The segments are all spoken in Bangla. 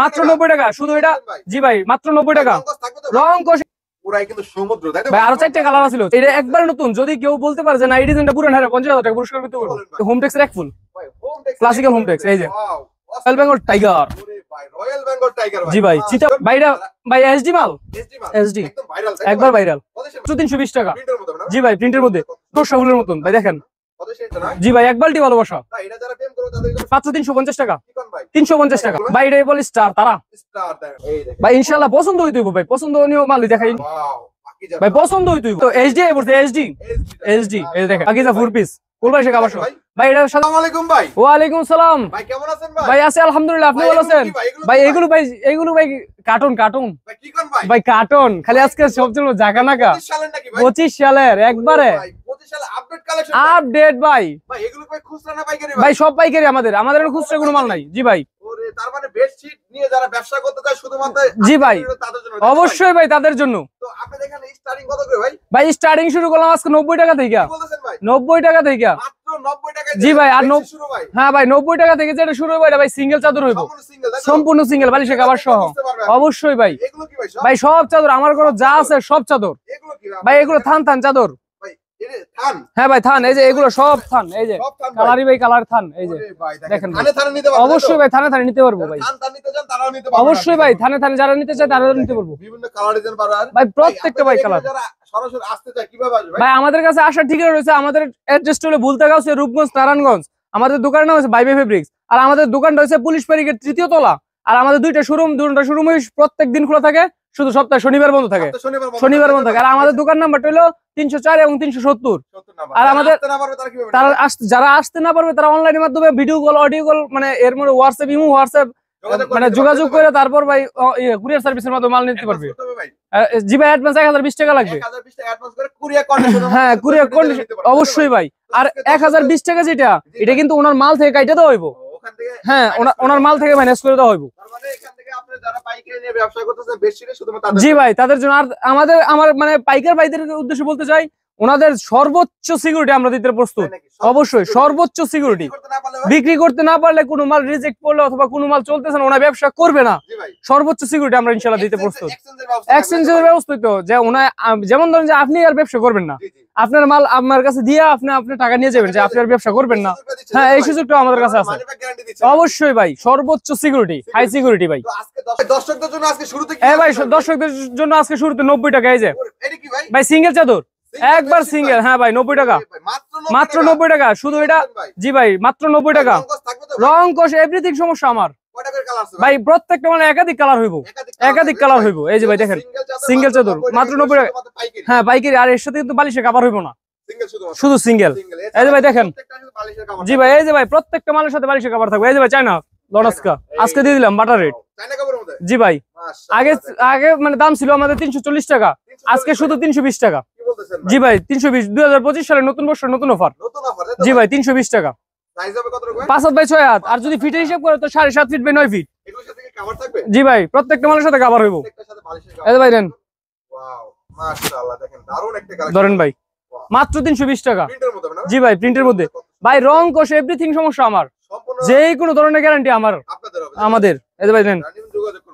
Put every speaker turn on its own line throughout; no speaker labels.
মাত্র 90 টাকা শুধু এটা। জি ভাই মাত্র 90 টাকা। রং কষ
পুরাই কিন্তু সমুদ্র, তাই তো
ভাই। আরো 4টা কালার আছে। এটা একবার নতুন। যদি কেউ বলতে পারে যে না এই ডিজাইনটা পুরান, হ্যাঁ 50,000 টাকা পুরস্কার পেতে পারবো। হোম টেক্সের এক ফুল ক্লাসিক্যাল হোম টেক্স। এই যে royal Bengal tiger.
Royal Bengal tiger
ji ভাই চিতা ভাইরা ভাই এসডি মাল। এসডি
একদম ভাইরাল,
একবার ভাইরাল। 320 টাকা।
প্রিন্টের মতো না?
জি ভাই প্রিন্টের মধ্যে সবুলের মতন ভাই দেখেন।
কত সেটা না?
জি ভাই এক বালতি ভালোবাসা।
ভাই এটা যারা প্রেম করে তাদের জন্য
মাত্র 350 টাকা।
কি কোন ভাই?
350 টাকা ভাই। এটা বলি স্টার তারা
স্টার দেন। এই দেখেন
ভাই ইনশাআল্লাহ পছন্দ হইতো ভাই। পছন্দনীয় মালই দেখাই
ওয়াও, বাকি যা
ভাই। পছন্দ হইতো তো এসডি বলতে এসডি এসডি। এই দেখেন বাকি যা 4 পিস ফুল ভাই শেখা বাসা ভাই। এটা
আসসালামু আলাইকুম ভাই।
ওয়ালাইকুম সালাম
ভাই কেমন আছেন ভাই?
ভাই। আছে আলহামদুলিল্লাহ। আপনি ভালো আছেন ভাই? এগুলো ভাই কার্টুন কার্টুন
ভাই কি কোন ভাই?
ভাই কার্টুন। খালি আজকে সবচেয়ে জায়গা নাকা
25 সালের নাকি ভাই?
25 সালের একবারে
ভাই 25 সালে আপডেট কালেকশন
আপডেট ভাই।
ভাই এগুলো ভাই খুচরা না পাইকারি
ভাই সব পাইকারি আমাদের এখানে খুচরা কোনো মাল নাই। জি ভাই।
ওরে তার মানে বেডশিট নিয়ে যারা ব্যবসা করতে চায় শুধুমাত্র
জি ভাই
তাদের জন্য
অবশ্যই ভাই তাদের জন্য।
তো আপনি দেখেন স্টার্টিং কত করে ভাই?
ভাই স্টার্টিং শুরু করলাম আজকে 90 টাকা থেকে।
কি বলতেছেন ভাই?
90 টাকা থেকে
মাত্র 90 টাকায়
জি ভাই। আর
বেডশিট শুরু ভাই।
হ্যাঁ ভাই 90 টাকা থেকে যেটা শুরু হবে এটা ভাই সিঙ্গেল চাদর হইব।
সম্পূর্ণ সিঙ্গেল তাই তো?
সম্পূর্ণ সিঙ্গেল বালিশের কভার সহ। অবশ্যই ভাই।
এগুলো কি ভাই সব?
ভাই সব চাদর আমার ঘরে যা আছে সব চাদর
এগুলো কি
ভাই। এগুলো থান থান চাদর
ভাই? এরে থান
হ্যাঁ ভাই থান। এই যে এগুলো সব থান। এই যে
সব থান ভাই।
কালারি ভাই কালার থান। এই যে
ওরে ভাই
দেখেন
দেখেন
ভাই।
থানে থানে নিতে পারবেন।
অবশ্যই ভাই থানে থানে নিতে পারবো ভাই।
থান থান নিতে চান তারাও নিতে পারবেন।
অবশ্যই ভাই থানে থানে যারা নিতে চায় তারা নিতে পারবো।
বিভিন্ন কালার ডিজাইন পাবেন
ভাই প্রত্যেকটা ভাই কালার।
যারা সরাসরি আসতে চায় কিভাবে আসবে ভাই?
ভাই আমাদের কাছে আসার ঠিকানা রয়েছে। আমাদের অ্যাড্রেসটা হলো ভুলতাগাঁও, রূপগঞ্জ, নারায়ণগঞ্জ। আমাদের দোকানের নাম হচ্ছে বাইবে ফেব্রিক্স। আর আমাদের দোকানটা হচ্ছে পুলিশ ব্যারিকেড 3য় তলা। আর আমাদের দুটো শোরুমই প্রত্যেক দিন খোলা থাকে, শুধু সপ্তাহে শনিবার বন্ধ থাকে। শনিবার বন্ধ থাকে। আর আমাদের দোকান নাম্বারটা হলো 304 এবং 370। আর আমাদের তারা যারা আসতে না পারবে তারা অনলাইনের মাধ্যমে ভিডিও কল অডিও কল মানে এর মধ্যে হোয়াটসঅ্যাপ ইমো হোয়াটসঅ্যাপ মানে যোগাযোগ করে তারপর ভাই কুরিয়ার সার্ভিসের মাধ্যমে মাল নিতে পারবে। জি ভাই অ্যাডভান্স 1020 টাকা লাগবে। হ্যাঁ কুরিয়ার কন্ডিশন অবশ্যই ভাই। আর 1020 টাকা যেটা এটা কিন্তু ওনার মাল থেকে কাইটা দেওয়া হইব। হ্যাঁ ওনার মাল থেকে মাইনাস করে দেওয়া হইব। জি ভাই তাদের জন্য। আর আমার মানে পাইকার ভাইদের উদ্দেশ্যে বলতে চাই ওনাদের সর্বোচ্চ সিকিউরিটি আমরা দিতে প্রস্তুত। অবশ্যই সর্বোচ্চ সিকিউরিটি। বিক্রি করতে না পারলে কোনো মাল রিজেক্ট করলে অথবা কোনো মাল চলতেছে না ওনা ব্যবসা করবে না, সর্বোচ্চ সিকিউরিটি আমরা ইনশাআল্লাহ দিতে প্রস্তুত। এক্সচেঞ্জের ব্যবস্থা তো যে ওনা যেমন ধরেন যে আপনি আর ব্যবসা করবেন না, আপনার মাল আমার কাছে দিয়ে আপনি টাকা নিয়ে যাবেন যে আপনি আর ব্যবসা করবেন না। হ্যাঁ এই সুযোগটা আমাদের কাছে আছে। অবশ্যই ভাই সর্বোচ্চ সিকিউরিটি হাই সিকিউরিটি ভাই।
দর্শকদের জন্য আজকে শুরুতে কি
ভাই দর্শকদের জন্য আজকে শুরুতে 90 টাকা। এই যে
এটা কি ভাই?
ভাই সিঙ্গেল চাদর একবার সিঙ্গেল। হ্যাঁ ভাই 90 টাকা। মাত্র 90 টাকা শুধু এটা। জি ভাই মাত্র 90 টাকা। রং কষ এভরিথিং সমস্যা আমার ভাই। প্রত্যেকটা মানে একাধিক কালার হইব, একাধিক কালার হইব। এই যে ভাই দেখেন সিঙ্গেল চাদর মাত্র 90 টাকা। হ্যাঁ পাইকারি। আর এর সাথে কিন্তু বালিশের কভার হইব না, শুধু সিঙ্গেল। এই যে ভাই দেখেন। জি ভাই এই যে ভাই প্রত্যেকটা মালের সাথে বালিশের কভার থাকবে। এই যে ভাই চায়না লডস্কা আজকে দিয়ে দিলাম বাটার রেট। জি ভাই আগে মানে দাম ছিল আমাদের 340 টাকা, আজকে শুধু 320 টাকা। জি ভাই 320 2025 সালে নতুন বর্ষ নতুন অফার। জি ভাই 320 টাকা। 5 হাত বাই 6 হাত। আর যদি ফিটের হিসাব করে তো 7.5 ফিট বাই 9 ফিট। জি ভাই প্রত্যেকটা মালের সাথে কভার হইব। এই যে ভাই দেন ধরেন ভাই মাত্র 320 টাকা। জি ভাই প্রিন্টের মধ্যে ভাই রং কষ এভরিথিং সমস্যা আমার, যে কোনো ধরনের গ্যারান্টি আমাদের। এই যে ভাই দেন।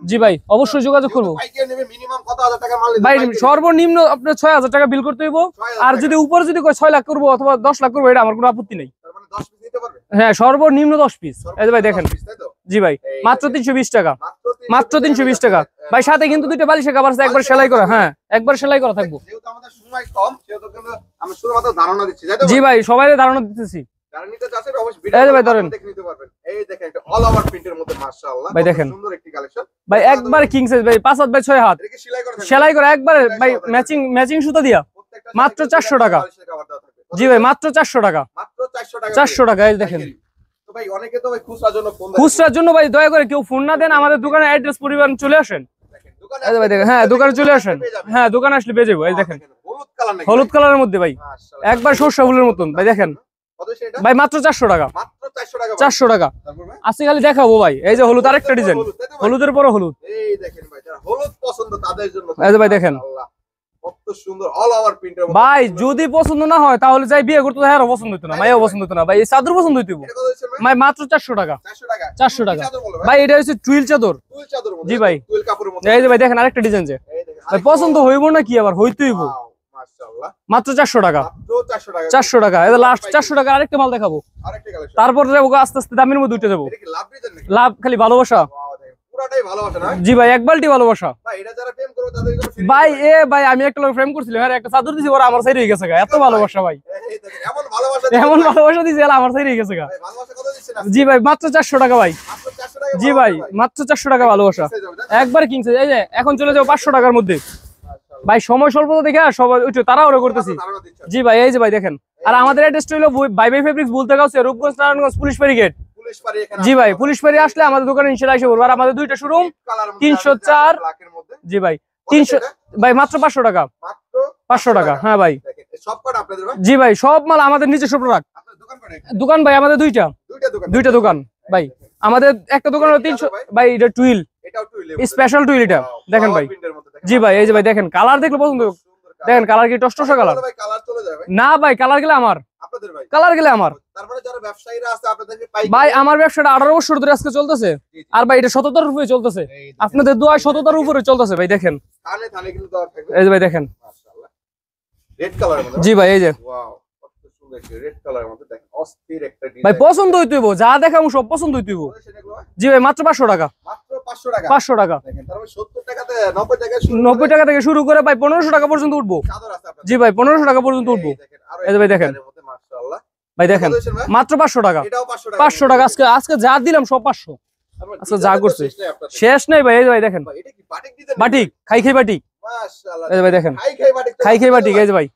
জি ভাই অবশ্যই যোগাযোগ করবো ভাই। সর্বনিম্ন আপনার 6,000 টাকা বিল করতে হইব। আর যদি উপরে যদি 6 লাখ করবো অথবা 10 লাখ করবো এটা আমার কোনো আপত্তি নেই। হ্যাঁ সর্বনিম্ন 10 পিস। এই যে ভাই দেখেন। জি ভাই মাত্র 320 টাকা। মাত্র 320 টাকা ভাই। সাথে কিন্তু দুইটা বালিশের কভার আছে একবার সেলাই করা। হ্যাঁ একবার সেলাই করা থাকবো। জি ভাই সবাই ধারণা দিতেছি। ভাই দেখেন ভাই একবার কিং সাইজ ভাই 5 হাত বাই 6 হাত সেলাই করা একবার ভাই ম্যাচিং সুতা দিয়া মাত্র 400 টাকা। জি ভাই মাত্র 400 টাকা। 400 টাকা। এই দেখেন খুচরার জন্য ভাই দয়া করে কেউ ফোন না দেন, আমাদের দোকানের অ্যাড্রেস পরিবহন চলে আসেন। ভাই দেখেন হ্যাঁ দোকানে চলে আসেন। হ্যাঁ দোকানে আসলে পেয়ে যাবো। এই দেখেন হলুদ কালারের মধ্যে ভাই একবার সরষা ফুলের মতন। ভাই দেখেন ভাই মাত্র 400 টাকা। 400 টাকা আজকে খালি দেখাবো ভাই। এই যে হলুদ আরেকটা ডিজাইন, হলুদের পরে হলুদ। এই যে ভাই দেখেন
কত সুন্দর অল ওভার প্রিন্টের মধ্যে
ভাই যদি পছন্দ না হয় তাহলে যাই বিয়ে করতে হ্যাঁ পছন্দ হইতো না, মাইও পছন্দ হইতো না ভাই, এই চাদর পছন্দ হইতো
এটা কত দিচ্ছেন ভাই?
ভাই মাত্র 400 টাকা।
400 টাকা
400 টাকা
কি চাদর বলো
ভাই, এটা হচ্ছে টুইল চাদর।
টুইল চাদর মধ্যে
জি ভাই।
টুইল কাপড়ের মধ্যে
এই যে ভাই দেখেন আরেকটা ডিজাইন যে
এই দেখেন
ভাই পছন্দ হইব না কি আবার হইতেই হইব।
মাশাআল্লাহ
মাত্র 400 টাকা।
মাত্র 400 টাকা
400 টাকা এটা লাস্ট 400 টাকা। আরেকটা মাল দেখাবো,
আরেকটা কালেকশন
তারপর যাবো আস্তে আস্তে দামের মধ্যে উঠে যাবো।
এটা কি লাভ ডিজাইন নাকি?
লাভ খালি ভালোবাসা।
ওয়াও দেখেন পুরাটাই ভালোবাসা না
জি ভাই, এক বালতি ভালোবাসা
ভাই। এটা যারা প্রেম করবে তাদের জন্য free
ভাই।
দিতে
ভাই আমি একটা লোক ফ্রেম করছিলাম, হ্যাঁ একটা চাদর দিছি ওরা আমার সাইড হয়ে গেছে গা, এত ভালোবাসা ভাই।
এই দেখেন এমন ভালোবাসা
এমন ভালোবাসা দিছে এলা আমার সাইড হয়ে গেছে গা।
ভাই ভালোবাসা কত দিচ্ছেন আপনি?
জি ভাই মাত্র 400 টাকা ভাই।
মাত্র 400 টাকা
জি ভাই মাত্র 400 টাকা ভালোবাসা একবার কিনছে। এই যে এখন চলে যাবো 500 টাকার মধ্যে ভাই, সময় স্বল্পতা দেখে সবাই ওইটা তাড়াহুড়ো করতেছি। জি ভাই এই যে ভাই দেখেন, আর আমাদের অ্যাড্রেসটা হলো বাই বাই ফেব্রিক্স বলতে গাছে রূপগঞ্জ নারায়ণগঞ্জ পুলিশ ফাঁড়ি গেট।
পুলিশ পারি এখানে
জি ভাই পুলিশ ফাঁড়ি আসলে আমাদের দোকানে ইনশাআল্লাহ এসে পড়বে। আর আমাদের দুইটা শোরুম 304
ব্ল্যাকের মধ্যে
জি ভাই 300 ভাই মাত্র 500 টাকা।
মাত্র
500 টাকা হ্যাঁ ভাই।
দেখেন সব কটা আপনাদের ভাই?
জি ভাই সব মাল আমাদের নিজস্ব প্রোডাক্ট।
আপনার দোকান কোথায়?
দোকান ভাই আমাদের দুইটা
দুইটা দোকান
ভাই। আমাদের একটা দোকান হলো 300 ভাই, এটা টুইল
এটাও টুইল
স্পেশাল টুইল এটা দেখেন ভাই। জি ভাই এই যে ভাই দেখেন কালার দেখলে পছন্দ দেখেন, কালার কি টসটসা কালার
ভাই কালার চলে যায় ভাই
না ভাই, কালার গেলে আমার,
আপনাদের ভাই
কালার গেলে আমার।
তারপরে যারা ব্যবসায়ীরা আছে আপনাদেরকে পাই
ভাই আমার ব্যবসাটা 18 বছর ধরে আজকে চলতেছে, আর ভাই এটা সততার উপরে চলতেছে। আপনাদের দোয়া সততার উপরে চলতেছে ভাই। দেখেন
থানে থানে কিন্তু দেওয়া থাকবে।
এই যে ভাই দেখেন
মাশাআল্লাহ রেড কালারের মধ্যে
জি ভাই এই যে
ওয়াও কত সুন্দর একটা রেড কালারের মধ্যে দেখেন অস্থির একটা ডিজাইন
ভাই পছন্দ হইতেইব, যা দেখামু সব পছন্দ হইতেইব। জি ভাই মাত্র 500 টাকা।
মাত্র 500 টাকা
500 টাকা
দেখেন তারপরে 70 টাকাতে 90 টাকা
90 টাকা থেকে শুরু করে ভাই 1500 টাকা পর্যন্ত উঠবো।
চাদর আছে আপনাদের
জি ভাই 1500 টাকা পর্যন্ত উঠবো। এই যে ভাই দেখেন
মাশাআল্লাহ
ভাই দেখেন মাত্র 500 টাকা।
এটাও 500 টাকা
500 টাকা আজকে যা দিলাম সব 500। আচ্ছা যা করছে শেষ নেই ভাই। এই যে ভাই দেখেন
ভাই এটা কি বাটিক ডিজাইন
বাটিক খাই খাই বাটিক।
মাশাআল্লাহ
এই যে ভাই দেখেন
খাই বাটিক
খাই খাই বাটিক। এই যে ভাই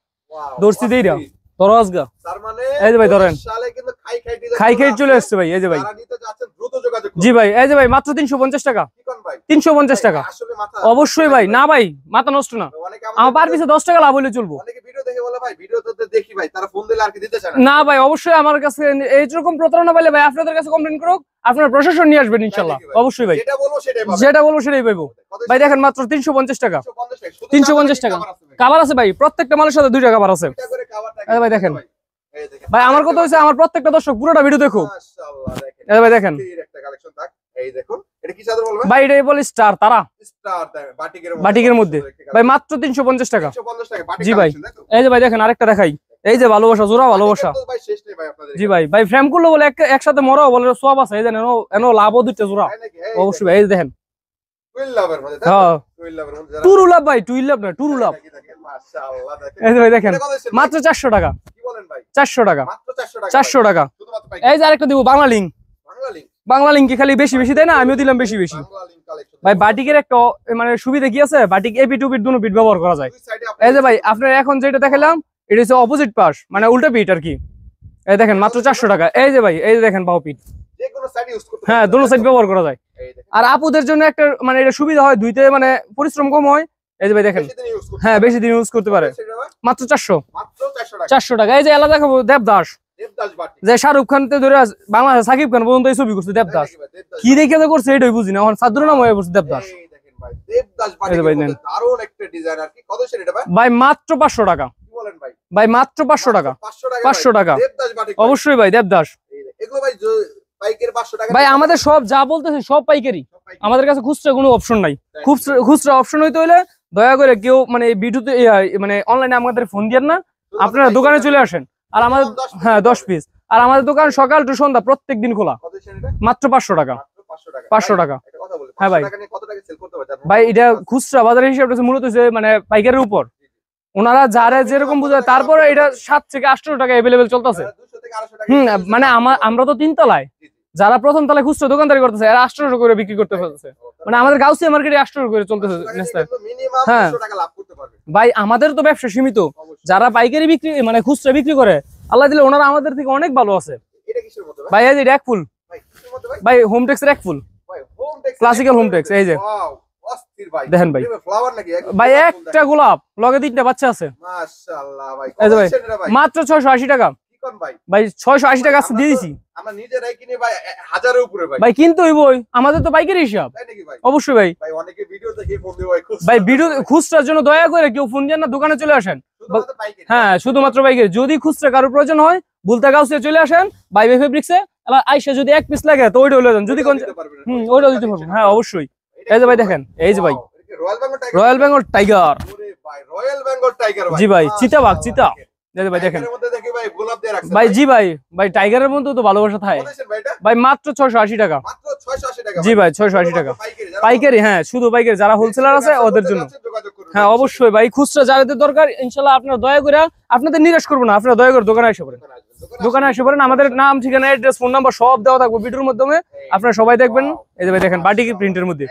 দর্শি দেইরা দরজগা।
তার মানে
এই যে ভাই ধরেন
সালে কিন্তু খাই ডিজাইন
খাই খাই চলে আসছে ভাই। এই যে ভাই
যারা নিতে যাচ্ছেন দ্রুত যোগাযোগ করুন।
জি ভাই এই যে ভাই মাত্র 350 টাকা।
কি কোন ভাই
350 টাকা
আসলে মাথা
অবশ্যই ভাই। না ভাই মাথা নষ্ট না,
অনেকে
আমার পার পিছে 10 টাকা লাভ হলে চলবো।
অনেকে ভিডিও দেখে বলে ভাই ভিডিও তো দেখি ভাই তারা ফোন দিলে আর কি দিতে চায় না
না ভাই অবশ্যই আমার কাছে এইরকম প্রতারণা পাইলে ভাই আপনাদের কাছে কমপ্লেইন করুক, আপনারা প্রশাসন নিয়ে আসবেন ইনশাআল্লাহ। অবশ্যই ভাই
যেটা বলবো সেটাই পাবেন
যেটা বলবো সেটাই পাইবো ভাই। দেখেন মাত্র 350 টাকা 350 টাকা কাভার আছে ভাই। প্রত্যেকটা মালের সাথে 2টা কাভার আছে। এই ভাই দেখেন ভাই আমার কথা হইছে আমার প্রত্যেকটা দর্শক পুরোটা ভিডিও দেখো।
মাশাআল্লাহ দেখেন
এই ভাই দেখেন
একটা কালেকশন থাক। এই দেখুন এটা কি চাদর বলবেন
ভাই, এটাই বলে স্টার তারা
স্টার
বাটিকের মধ্যে ভাই মাত্র 350 টাকা।
350 টাকা বাটিক
জি ভাই
কালেকশন দেখো
এই যে ভাই দেখেন আরেকটা দেখাই। এই যে ভালোবাসা জোড়া ভালোবাসা।
ভাই শেষ নেই ভাই আপনাদের
জি ভাই ভাই ফ্রেম করলে বলে একসাথে মরাও বলে সব আছে। এই যে এনো লাভও দুইটা জোড়া অবশ্যই ভাই। এই যে দেখেন
টুইল লাভের মধ্যে
হ্যাঁ
টুইল লাভের মধ্যে যারা
টুরু লাভ ভাই, টুইল লাভ না টুরু লাভ।
মাশাআল্লাহ দেখেন
এই যে ভাই দেখেন
এটা কত দিচ্ছেন
মাত্র 400 টাকা।
কি বলেন ভাই
400 টাকা
মাত্র 400 টাকা
400 টাকা।
শুধুমাত্র পাই
এই যে আরেকটা দিব Bangla link.
Bangla link
Bangla link কি খালি বেশি বেশি দেয় না, আমিও দিলাম বেশি বেশি।
বাংলা লিংক কালেকশন
ভাই বাটিকের একটা মানে সুবিধা কি আছে, বাটিক এপি টু পিট দুটো পিট ব্যবহার করা যায়।
দুই সাইডে
এই যে ভাই আপনার এখন যেটা দেখালাম এটা হচ্ছে অপোজিট পাশ মানে উল্টা পিট আর কি। এই দেখেন মাত্র 400 টাকা। এই যে ভাই এই যে দেখেন বাহু পিট।
যে কোনো সাইড ইউজ করতে
হ্যাঁ দুটো সাইড ব্যবহার করা যায়।
এই দেখেন
আর আপুদের জন্য একটা মানে এটা সুবিধা হয়, ধুইতে মানে পরিশ্রম কম হয়। এই যে ভাই দেখেন
বেশি দিন ইউজ করতে
হ্যাঁ বেশি দিন ইউজ করতে পারে।
সেটা ভাই
মাত্র 400
মাত্র 400 টাকা
400 টাকা। এই যে এলা দেখাবো দেবদাস,
দেবদাস বাটিক
যে শাহরুখ খান থেকে ধরে বাংলাদেশ সাকিব খান পর্যন্ত এই ছবি করছে দেবদাস। কি দেখে যে করছে এটাই বুঝি না, এখন সাদর নাম হয়ে পড়ছে দেবদাস।
এই দেখেন ভাই দেবদাস
এই যে ভাই
বাটিকের
নেন।
মধ্যে দারুণ একটা ডিজাইন আর কি কত সেটা এটা ভাই
ভাই মাত্র 500 টাকা।
কি বলেন ভাই
ভাই মাত্র 500 টাকা
500 টাকা
500 টাকা
দেবদাস বাটিক
অবশ্যই ভাই দেবদাস।
এগুলো ভাই পাইকের 500 টাকা
ভাই আমাদের সব যা বলতেছে সব পাইকারি, আমাদের কাছে খুচরা কোনো অপশন নাই। খুচরা অপশন হইতে হলে দয়া করে কেউ মানে ভিডিওতে মানে অনলাইনে আমাদের ফোন দিয়েন না, আপনারা দোকানে চলে আসেন। আর আমাদের হ্যাঁ 10 পিস। আর আমাদের দোকান সকাল টু সন্ধ্যা প্রত্যেকদিন খোলা।
কত সেটা
মাত্র 500 টাকা
500 টাকা
500 টাকা।
একটা কথা বলি
হ্যাঁ ভাই।
500 টাকা নিয়ে কত টাকা সেল করতে পারবেন
ভাই এটা খুচরা বাজারের হিসাব মূলত হচ্ছে মানে পাইকারের উপর ওনারা যারা যেরকম বুঝায়, তারপরে এটা 7 থেকে 800 টাকা অ্যাভেলেবেল চলতেছে।
200 থেকে 800 টাকা
মানে আমরা তো 3 তলায়, যারা প্রথম তলায় খুচরা দোকানদারি করতেছে এরা 800 করে বিক্রি করতে ফেলতেছে। মানে আমাদের গাউসিয়া মার্কেটে 800 করে চলতেছে।
মিনিমাম
হ্যাঁ।
200 টাকা লাভ করতে পারবে
ভাই আমাদের তো ব্যবসা সীমিত, যারা পাইকারি বিক্রি মানে খুচরা বিক্রি করে আল্লাহ দিলে ওনারা আমাদের থেকে অনেক ভালো আছে।
এটা কিসের মধ্যে ভাই
ভাই এই যে এক ফুল
ভাই কিসের মধ্যে ভাই
ভাই হোম টেক্সের এক ফুল
ভাই home tex
classical home text. এই যে
ওয়াও অস্থির ভাই
দেখেন ভাই।
ফ্লাওয়ার নাকি
ভাই একটা গোলাপ লগে 3টা বাচ্চা আছে।
মাশাআল্লাহ ভাই
এই যে ভাই
কত সেটা ভাই
মাত্র 680 টাকা।
কি কোন ভাই?
ভাই 680 টাকা আজকে দিয়ে দিছি।
আমরা নিজেরাই কিনে ভাই 1000 এর উপরে ভাই।
ভাই কিনতে হইবই, আমাদের তো পাইকারি হিসাব।
তাই নাকি ভাই?
অবশ্যই ভাই।
ভাই অনেকে ভিডিও দেখে ফোন দিবে ভাই খুব।
ভাই ভিডিও খুচরার জন্য দয়া করে কেউ ফোন দেন না, দোকানে চলে আসেন।
শুধুমাত্র পাইকারি।
হ্যাঁ শুধুমাত্র পাইকারি। যদি খুচরা কারো প্রয়োজন হয় বুলতা গাউসে চলে আসেন বাইবে ফেব্রিক্সে, আবার আইসা যদি এক পিস লাগে তো ওইটা হলে দেন, যদি কোন ওইটাও দিতে পারবো। হ্যাঁ অবশ্যই। এই যে ভাই দেখেন, এই যে ভাই
royal Bengal
royal Bengal tiger.
Tiger. ওরে ভাই রয়্যাল বেঙ্গল টাইগার ভাই।
জি ভাই, চিতাবাঘ, চিতা। এই যে ভাই দেখেন
এর মধ্যে দেখি ভাই গোলাপ দিয়ে রাখছেন
ভাই। জি ভাই, ভাই টাইগারের মধ্যে তো ভালোবাসা থাকে
বলেছেন ভাই এটা?
ভাই। মাত্র 680 টাকা।
মাত্র 680 টাকা।
জি ভাই 680 টাকা
পাইকারি।
পাইকারি। হ্যাঁ শুধু পাইকারি, যারা হোলসেলার আছে ওদের জন্য।
যোগাযোগ করুন।
হ্যাঁ অবশ্যই ভাই, খুচরা যাদের দরকার ইনশাল্লাহ আপনারা দয়া করে, আপনাদের নিরাশ করবো না, আপনারা দয়া করে দোকানে এসে পড়েন। দোকানে এসে পড়েন, আমাদের নাম ঠিকানা অ্যাড্রেস ফোন নাম্বার সব দেওয়া থাকবে ভিডিওর মাধ্যমে, আপনারা সবাই দেখবেন। এই যে ভাই দেখেন বাটিক প্রিন্টের মধ্যে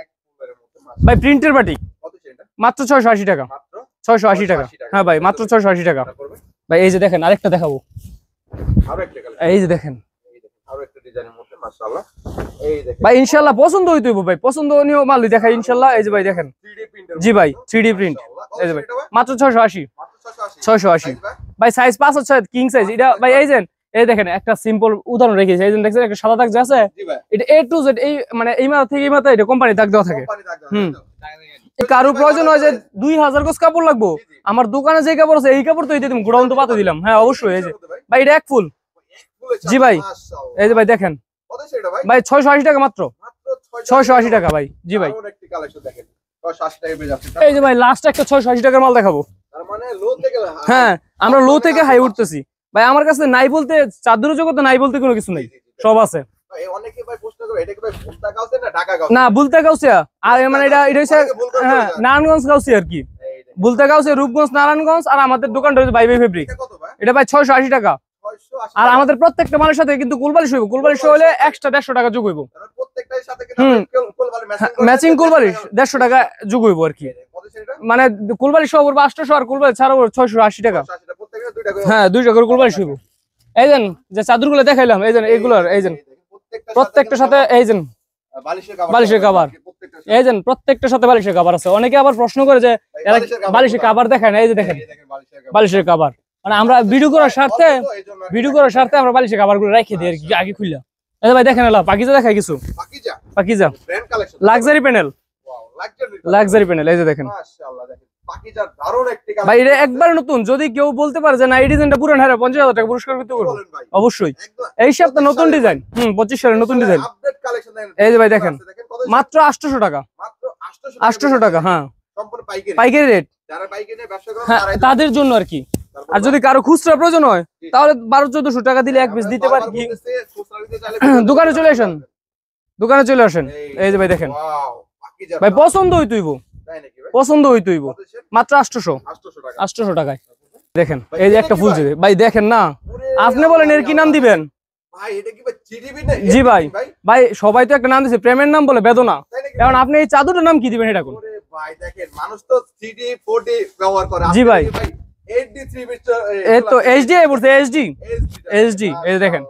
ভাই, প্রিন্টের বাটিক
কত সেটা?
মাত্র 680 টাকা।
মাত্র
680 টাকা। হ্যাঁ ভাই মাত্র 680 টাকা ভাই। এই যে দেখেন আরেকটা দেখাবো,
আরো একটা কালার।
এই যে দেখেন
আরো একটা ডিজাইনের মধ্যে মাশাআল্লাহ। এই দেখেন
ভাই ইনশাল্লাহ পছন্দ হইতে হইব ভাই, পছন্দনীয় মালই দেখাই ইনশাল্লাহ। এই যে ভাই দেখেন
3D প্রিন্টার।
জি ভাই 3D প্রিন্ট। এই যে ভাই মাত্র 680।
মাত্র 680।
680 ভাই। সাইজ 5 হচ্ছে কিং সাইজ এটা ভাই। এই যে এই দেখেন একটা সিম্পল উদাহরণ রেখেছি, এই যে দেখছেন একটা সাদা দাগ যে আছে,
জি ভাই।
এটা A to Z, এই মানে এই মাথা থেকে এই মাথা এটা কোম্পানি দাগ দেওয়া থাকে।
কোম্পানি দাগ দাও।
হুম। কারো প্রয়োজন হয় যে 2000 গজ কাপড় লাগবো, আমার দোকানে যে কাপড় আছে এই কাপড় তো এই দিলাম, গোডাউন তো পাতে দিলাম। হ্যাঁ অবশ্যই। এই যে ভাই এটা এক ফুল। জি ভাই।
মাশাআল্লাহ।
এই যে ভাই দেখেন
কত সেটা ভাই?
ভাই 680 টাকা মাত্র।
মাত্র
680 টাকা ভাই। জি ভাই।
দারুণ একটি কালেকশন দেখেন। 680 টাকা পেয়ে যাচ্ছে।
এই যে ভাই লাস্ট একটা 680 টাকার মাল দেখাবো।
তার মানে লো থেকে
হ্যাঁ আমরা লো থেকে হাই উঠতেছি ভাই। আমার কাছে নাই বলতে, চাদর জগতে নাই বলতে কোনো কিছু নেই, সব আছে।
ভাই অনেকে ভাই প্রশ্ন করে এটা কি ভাই ভুলতা গাউসে না ঢাকা গাউসে?
না বুলতা গাউসিয়া, আর মানে এটা হচ্ছে হ্যাঁ নারায়ণগঞ্জ গাউসি আর কি।
এই দেখেন।
বুলতা গাউসিয়া রূপগঞ্জ নারায়ণগঞ্জ, আর আমাদের দোকানটা হচ্ছে বাইবে ফেব্রিক।
এটা কত ভাই?
এটা ভাই 680 টাকা।
680।
আর আমাদের প্রত্যেকটা মালের সাথে কিন্তু কুলবালিশ হইব, কুলবালিশ হলে এক্সট্রা 150 টাকা যোগ হইব।
তাহলে প্রত্যেকটার সাথে কিন্তু কোলবালি
ম্যাচিং কুলবালিশ 150 টাকা যোগ হইব আর কি।
কত সেটা?
মানে কুলবালিশ সহ পড়বে 800, আর কুলবালিশ ছাড়া পড়বে 680 টাকা।
680 প্রত্যেকটা দুইটা করে।
হ্যাঁ 2 টাকা করে কুলবালিশ হইব। এই যে যে চাদরগুলো দেখাইলাম, এই যে এগুলোর, এই যে প্রত্যেকটার সাথে এই যে বালিশের কভার। এই যে প্রত্যেকটার সাথে বালিশের কভার আছে। অনেকে আবার প্রশ্ন করে যে এরা বালিশের কভার দেখায় না, এই যে দেখেন বালিশের কভার। মানে আমরা ভিডিও করার স্বার্থে আমরা বালিশের কভার গুলো রেখে দিই আর কি আগে খুললা। এই যে ভাই দেখেন এলা পাকিজা দেখাই কিছু, Pakiza
brand collection
luxury panel,
wow luxury
luxury panel. এই যে দেখেন
মাশাআল্লাহ দেখেন পাকিজা দারুণ একটি কালেকশন
ভাই, এটা একবার নতুন। যদি কেউ বলতে পারে যে না এই ডিজাইনটা পুরান, হ্যাঁ 50,000 টাকা পুরস্কার করতে পারবো
বলেন ভাই
অবশ্যই।
একদম
এই সপ্তাহে নতুন ডিজাইন 25 সালের নতুন ডিজাইন।
আপডেট কালেকশন দেখেন।
এই যে ভাই দেখেন
কত
মাত্র 800 টাকা।
মাত্র
800 টাকা। হ্যাঁ
সম্পূর্ণ পাইকারি।
পাইকারি রেট।
যারা বাইকে নিয়ে ব্যবসা করেন
হ্যাঁ
তারাই
তাদের জন্য আর কি। আর যদি কারো খুচরা প্রয়োজন হয় তাহলে 1200-1400 টাকা দিলে এক পিস দিতে পারি। দোকানে চলে আসেন, দোকানে চলে আসেন। এই যে ভাই দেখেন
ওয়াও পাকিজা
ভাই পছন্দ হইতইব,
তাই নাকি ভাই?
পছন্দ হইতইব।
কত সে?
মাত্র 800
800 টাকা।
800 টাকায় দেখেন। এই যে একটা ফুল যে ভাই দেখেন না, আপনি বলেন এর কি নাম দিবেন?
ভাই এটা কি ভাই জিডিবি না?
জি ভাই। ভাই সবাই তো একটা নাম দিছে, প্রেমের নাম বলে বেদনা।
তাই নাকি?
এখন আপনি এই চাদরটার নাম কি দিবেন এটা কোন?
ওরে ভাই দেখেন মানুষ তো 3D 4D ব্যবহার করে।
জি ভাই।
8D 3
এই তো এইচডি বলছে, এইচডি এইচডি। এই যে দেখেন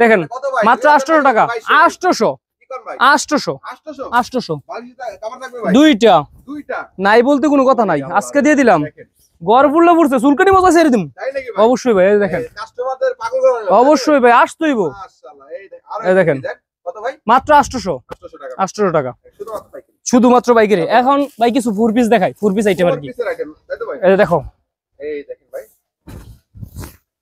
দেখেন
কত ভাই?
মাত্র 800 টাকা। 800
কি কোন ভাই?
800
800
800
বালিশটা কভার থাকবে ভাই?
দুইটা
দুইটা
নাই বলতে কোনো কথা নাই, আজকে দিয়ে দিলাম।
দেখেন।
গড় ফুললে পড়ছে, চুলকানি মজা ছেড়ে দিম
তাই নাকি ভাই?
অবশ্যই ভাই। এই যে দেখেন
কাস্টমারদের পাগল করা যাবে।
অবশ্যই ভাই আসতেইব।
মাশাআল্লাহ এই দেখ আরো
এই দেখেন।
ডিজাইন। কত ভাই?
মাত্র 800
800 টাকা।
800 টাকা
শুধুমাত্র পাইকারি।
শুধুমাত্র পাইকারি। এখন ভাই কিছু ফোর পিস দেখাই, ফোর পিস আইটেম আর কি।
পিসের আইটেম তাই তো ভাই?
এই যে দেখো
এই দেখেন ভাই।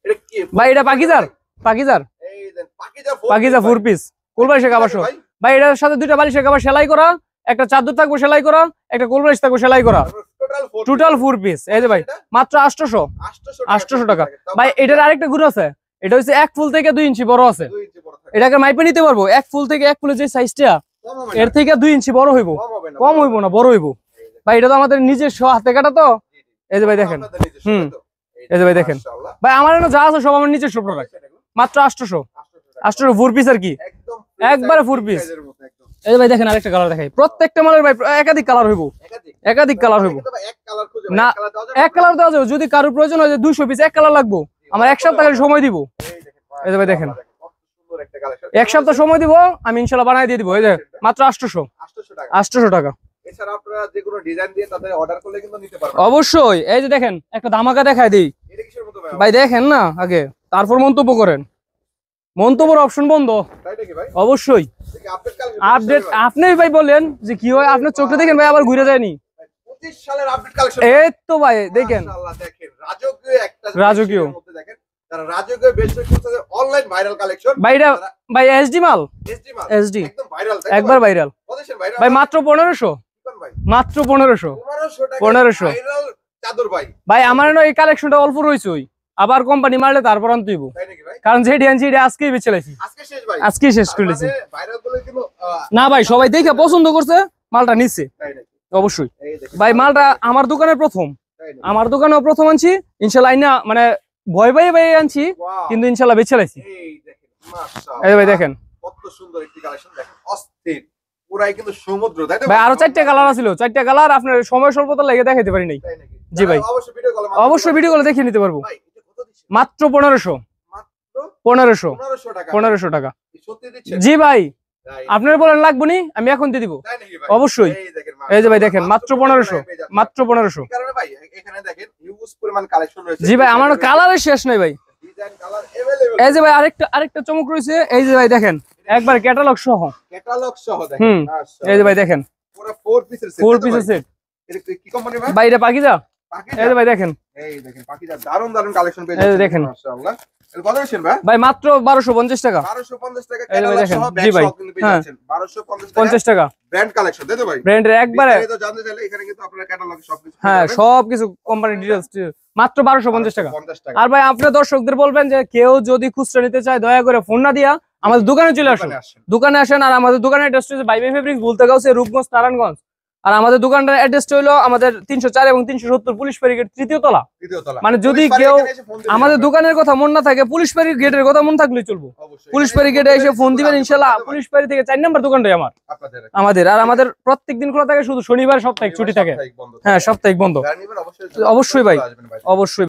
এটা কি?
ভাই, এটা পাকিজার, পাকিজার
এই দেন পাকিজা
পাকিজা ফোর পিস কোলবালিশের কভার সহ। ভাই এটার সাথে দুইটা বালিশের কভার সেলাই করা, একটা চাদর থাকবে সেলাই করা, একটা কোলবালিশ থাকবে সেলাই করা, টোটাল ফোর পিস। এই যে ভাই মাত্র 800 800 টাকা ভাই। এটার আরেকটা গুণ আছে, এটা হচ্ছে এক ফুল থেকে 2 ইঞ্চি বড় আছে।
2 ইঞ্চি বড় থাকে।
এটাকে মাইপে নিতে পারবো। এক ফুল থেকে এক ফুলের যে সাইজটা
কম হবে
এর
না।
থেকে 2 ইঞ্চি বড় হইব,
কম হবে না।
কম হইব না, বড় হইব ভাই। এটা তো আমাদের নিজস্ব হাতে কাটা তো। এই যে ভাই দেখেন,
আপনাদের নিজস্ব
হুম।
তাই তো?
এই যে ভাই দেখেন
মাশাআল্লাহ।
ভাই আমার এখানে যা আছে সব আমার নিজস্ব প্রোডাক্ট। মাত্র 800 800 ফোর পিস আর কি,
একদম
একবারে full piece।
সাইজের মতো একদম।
এই যে ভাই দেখেন আরেকটা কালার দেখাই। প্রত্যেকটা মালের ভাই একাধিক কালার হইব, একাধিক কালার হইব।
কিন্তু ভাই এক কালার খুঁজে
না,
এক কালার দেওয়া যাবে?
এক কালার দেওয়া যাবে। যদি কারোর প্রয়োজন হয় যে 200 পিস এক কালার লাগবো, আমার এক সপ্তাহ সময় দিব।
এই দেখেন
এই যে ভাই দেখেন
কত সুন্দর একটা কালেকশন।
এক সপ্তাহ সময় দিব, আমি ইনশাআল্লাহ বানাই দিয়ে দিব। এই যে মাত্র 800
800 টাকা।
800 টাকা।
এছাড়া আপনারা যে কোনো ডিজাইন দিয়ে তাদের অর্ডার করলে কিন্তু নিতে পারবেন।
অবশ্যই। এই যে দেখেন একটা ধামাকা দেখাই দিই
এটা কিসের মতো ভাই?
ভাই, দেখেন না আগে, তারপর মন্তব্য করেন। মন্তব্যের অপশন বন্ধ
তাই নাকি ভাই?
অবশ্যই।
দেখি আপডেট কালেকশন
আপডেট আপনি ভাই বলেন যে কি হয়, আপনার চোখে দেখেন ভাই আবার ঘুরে যায়নি।
25 সালের আপডেট কালেকশন।
এই তো ভাই দেখেন
মাশাআল্লাহ, দেখেন রাজকীয় একটা
রাজকীয়।
জিনিসের মধ্যে দেখেন তারা রাজকীয় বেশ করতে অনলাইন ভাইরাল কালেকশন।
ভাই এটা ভাই এসডি মাল,
এসডি মাল
এসডি
একদম ভাইরাল,
একবার ভাইরাল
কতদিন ভাইরাল
ভাই, মাত্র 1500,
ভাই?
মাত্র 1500
1500 টাকা
1500
ভাইরাল চাদর ভাই।
ভাই। আমার না এই কালেকশনটা অল্প রয়েছে, ওই আবার কোম্পানি মারলে তারপর আনতেইব,
তাই নাকি ভাই?
কারণ যেটি আনছি এটা আজকেই বেচে লাইছি,
আজকে শেষ ভাই,
আজকেই শেষ করে দিয়েছি।
ভাইরাল বলে কিন্তু
না ভাই সবাই দেখে পছন্দ করছে, মালটা নিচ্ছে
তাই নাকি?
অবশ্যই।
এই দেখেন
ভাই মালটা আমার দোকানের প্রথম,
তাই নাকি?
আমার দোকানেও প্রথম আনছি ইনশাল্লাহ, আইনা মানে ভয় ভয়ে ভাই আনছি,
Wow!
কিন্তু ইনশাল্লাহ বেচে লাইছি।
এই দেখেন মাশাআল্লাহ,
এই ভাই দেখেন
কত সুন্দর একটি কালেকশন, দেখেন অস্থির, পুরাই কিন্তু সমুদ্র, তাই তো
ভাই। আরো 4টা কালার আছিল, 4টা কালার আপনার সময় স্বল্পতা লেগে দেখাইতে পারি নাই।
তাই নাকি?
জি ভাই,
অবশ্যই ভিডিও কলে
অবশ্যই ভিডিও কলে দেখিয়ে নিতে পারবো।
ভাই এটা কত দিচ্ছেন?
মাত্র 1500,
মাত্র
1500
1500 টাকা।
1500 টাকা।
সত্যি দিচ্ছেন?
জি ভাই,
তাই
আপনার বলেন লাগবো নি, আমি এখন দিয়ে দিব
তাই নাকি ভাই?
অবশ্যই।
এই দেখেন
এই যে ভাই দেখেন মাত্র 1500, মাত্র 1500।
এই কারণে ভাই এখানে দেখেন হিউজ পরিমাণ কালেকশন রয়েছে।
জি ভাই, আমার কালারের শেষ নাই ভাই।
Design colour available.
এই যে ভাই আরেকটা চমক রয়েছে, এই যে ভাই দেখেন একবার ক্যাটালগ সহ,
ক্যাটালগ সহ দেখেন।
হুম,
মাশাআল্লাহ।
এই যে ভাই দেখেন
পুরো 4 পিসের সেট।
4 পিসের সেট
এটা কি কোম্পানি ভাই?
ভাই, এটা পাকিজা।
পাকিজা।
এই যে ভাই দেখেন,
এই দেখেন পাকিজা দারুন দারুন কালেকশন পেয়ে
এই যে
যাচ্ছেন।
দেখেন।
মাশাআল্লাহ। এর কত দিচ্ছেন ভাই?
ভাই মাত্র 1250 টাকা,
1250 টাকা
এই যে ভাই
ক্যাটালগ
দেখেন।
সহ
জি
ব্যাগ
ভাই,
সহ কিন্তু পেয়ে
হ্যাঁ।
যাচ্ছেন। 1250 টাকা
50 টাকা
ব্র্যান্ড কালেকশন, তাই তো ভাই?
ব্র্যান্ডের একবারে,
বিস্তারিত জানতে চাইলে এখানে কিন্তু আপনারা ক্যাটালগ সবকিছু পেয়ে
হ্যাঁ
যাবেন।
সবকিছু কোম্পানি ডিটেইলস মাত্র 1250 টাকা।
50 টাকা।
আর ভাই আপনার দর্শকদের বলবেন যে কেউ যদি খুচরা নিতে চায় দয়া করে ফোন না দিয়া আমাদের দোকানে চলে আসুন,
দোকানে আসেন।
দোকানে আসেন। আর আমাদের দোকানের অ্যাড্রেস হচ্ছে বাইবে ফেব্রিক্স, বলতে গাউছে, রূপগঞ্জ, নারায়ণগঞ্জ। আর আমাদের দোকানটার অ্যাড্রেসটা হলো আমাদের 304 এবং 370 পুলিশ ব্যারিকেড 3য় তলা।
তৃতীয় তলা।
মানে যদি
পুলিশ
কেউ
বাড়ি এখানে এসে ফোন দিবেন
আমাদের
আপনারা।
দোকানের কথা মন না থাকে, পুলিশ বাড়ির গেটের কথা মন থাকলেই চলবো।
অবশ্যই।
পুলিশ
এখানে
বাড়ি গেটে এসে ফোন দিবেন
আসতে
ইনশাল্লাহ।
পারবেন,
পুলিশ বাড়ি থেকে 4 নম্বর দোকানটাই
আপনাদের।
আমাদের। আর আমাদের প্রত্যেকদিন খোলা থাকে, শুধু শনিবার সাপ্তাহিক ছুটি থাকে।
সাপ্তাহিক বন্ধ
হ্যাঁ
থাকে।
সাপ্তাহিক বন্ধ।
যারা নিবেন অবশ্যই
অবশ্যই ভাই,
আসবেন ভাই।
অবশ্যই।